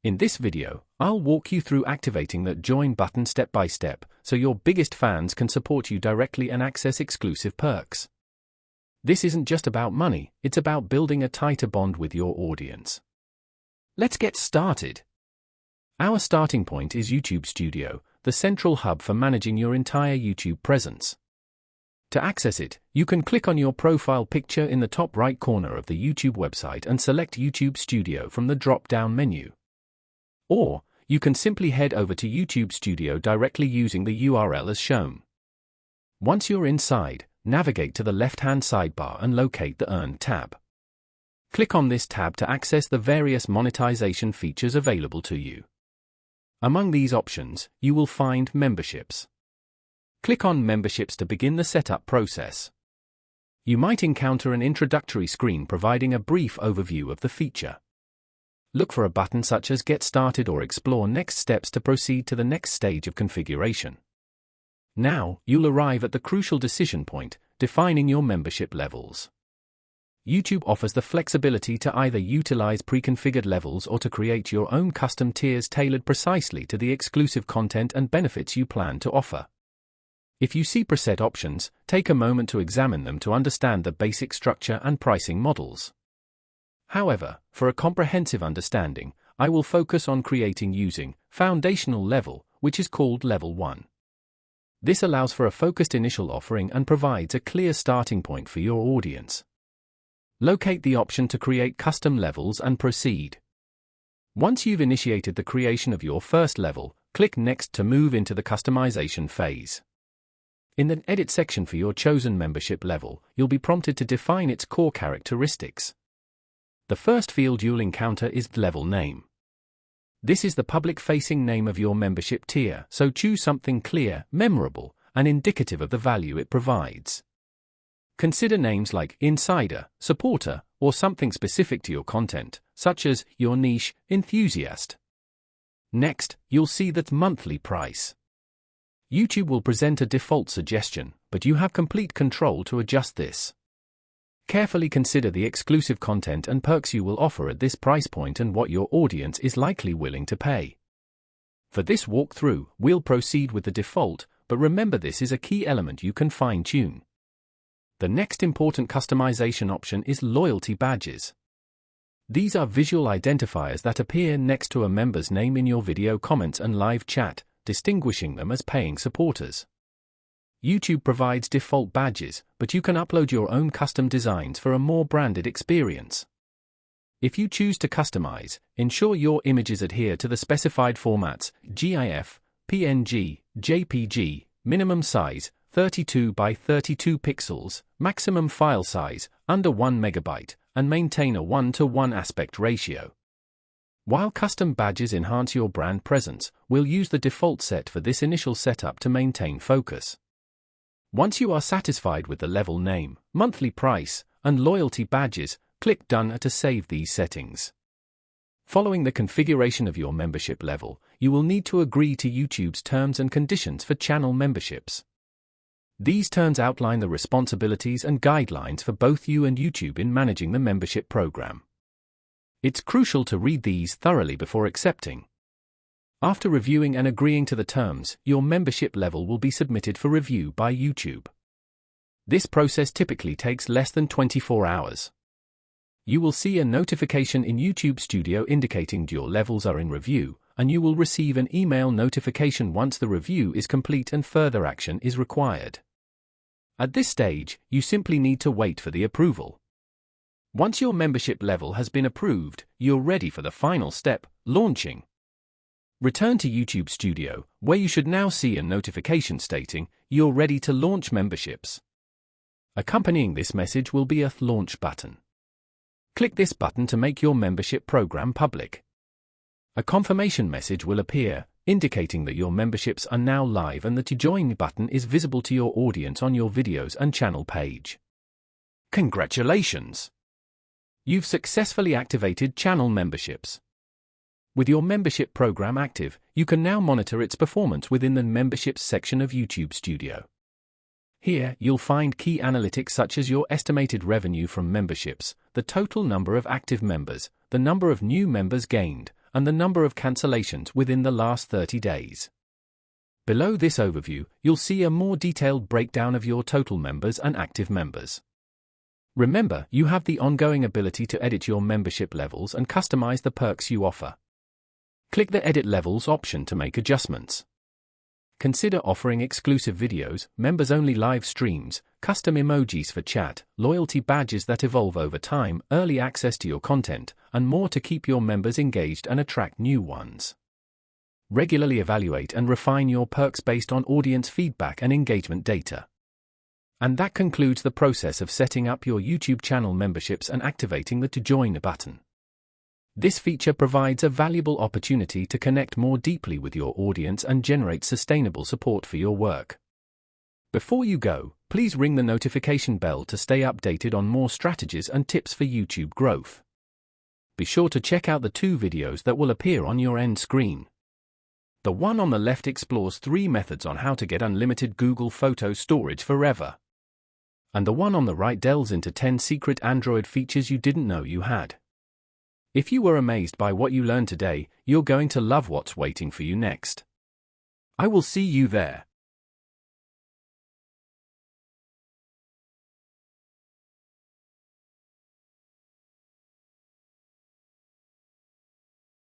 In this video, I'll walk you through activating that join button step by step so your biggest fans can support you directly and access exclusive perks. This isn't just about money, it's about building a tighter bond with your audience. Let's get started. Our starting point is YouTube Studio, the central hub for managing your entire YouTube presence. To access it, you can click on your profile picture in the top right corner of the YouTube website and select YouTube Studio from the drop-down menu. Or, you can simply head over to YouTube Studio directly using the URL as shown. Once you're inside, navigate to the left-hand sidebar and locate the Earn tab. Click on this tab to access the various monetization features available to you. Among these options, you will find Memberships. Click on Memberships to begin the setup process. You might encounter an introductory screen providing a brief overview of the feature. Look for a button such as Get Started or Explore Next Steps to proceed to the next stage of configuration. Now, you'll arrive at the crucial decision point, defining your membership levels. YouTube offers the flexibility to either utilize pre-configured levels or to create your own custom tiers tailored precisely to the exclusive content and benefits you plan to offer. If you see preset options, take a moment to examine them to understand the basic structure and pricing models. However, for a comprehensive understanding, I will focus on creating using foundational level, which is called Level 1. This allows for a focused initial offering and provides a clear starting point for your audience. Locate the option to create custom levels and proceed. Once you've initiated the creation of your first level, click Next to move into the customization phase. In the Edit section for your chosen membership level, you'll be prompted to define its core characteristics. The first field you'll encounter is the level name. This is the public-facing name of your membership tier, so choose something clear, memorable, and indicative of the value it provides. Consider names like Insider, Supporter, or something specific to your content, such as your niche, Enthusiast. Next, you'll see that monthly price. YouTube will present a default suggestion, but you have complete control to adjust this. Carefully consider the exclusive content and perks you will offer at this price point and what your audience is likely willing to pay. For this walkthrough, we'll proceed with the default, but remember this is a key element you can fine-tune. The next important customization option is Loyalty Badges. These are visual identifiers that appear next to a member's name in your video comments and live chat, distinguishing them as paying supporters. YouTube provides default badges, but you can upload your own custom designs for a more branded experience. If you choose to customize, ensure your images adhere to the specified formats: GIF, PNG, JPG, minimum size, 32 by 32 pixels, maximum file size, under 1 megabyte, and maintain a 1:1 aspect ratio. While custom badges enhance your brand presence, we'll use the default set for this initial setup to maintain focus. Once you are satisfied with the level name, monthly price, and loyalty badges, click Done to save these settings. Following the configuration of your membership level, you will need to agree to YouTube's terms and conditions for channel memberships. These terms outline the responsibilities and guidelines for both you and YouTube in managing the membership program. It's crucial to read these thoroughly before accepting. After reviewing and agreeing to the terms, your membership level will be submitted for review by YouTube. This process typically takes less than 24 hours. You will see a notification in YouTube Studio indicating your levels are in review, and you will receive an email notification once the review is complete and further action is required. At this stage, you simply need to wait for the approval. Once your membership level has been approved, you're ready for the final step, launching. Return to YouTube Studio, where you should now see a notification stating, "You're ready to launch memberships." Accompanying this message will be a Launch button. Click this button to make your membership program public. A confirmation message will appear, indicating that your memberships are now live and that the Join button is visible to your audience on your videos and channel page. Congratulations! You've successfully activated channel memberships. With your membership program active, you can now monitor its performance within the Memberships section of YouTube Studio. Here, you'll find key analytics such as your estimated revenue from memberships, the total number of active members, the number of new members gained, and the number of cancellations within the last 30 days. Below this overview, you'll see a more detailed breakdown of your total members and active members. Remember, you have the ongoing ability to edit your membership levels and customize the perks you offer. Click the Edit Levels option to make adjustments. Consider offering exclusive videos, members-only live streams, custom emojis for chat, loyalty badges that evolve over time, early access to your content, and more to keep your members engaged and attract new ones. Regularly evaluate and refine your perks based on audience feedback and engagement data. And that concludes the process of setting up your YouTube channel memberships and activating the To Join button. This feature provides a valuable opportunity to connect more deeply with your audience and generate sustainable support for your work. Before you go, please ring the notification bell to stay updated on more strategies and tips for YouTube growth. Be sure to check out the 2 videos that will appear on your end screen. The one on the left explores 3 methods on how to get unlimited Google Photo storage forever. And the one on the right delves into 10 secret Android features you didn't know you had. If you were amazed by what you learned today, you're going to love what's waiting for you next. I will see you there.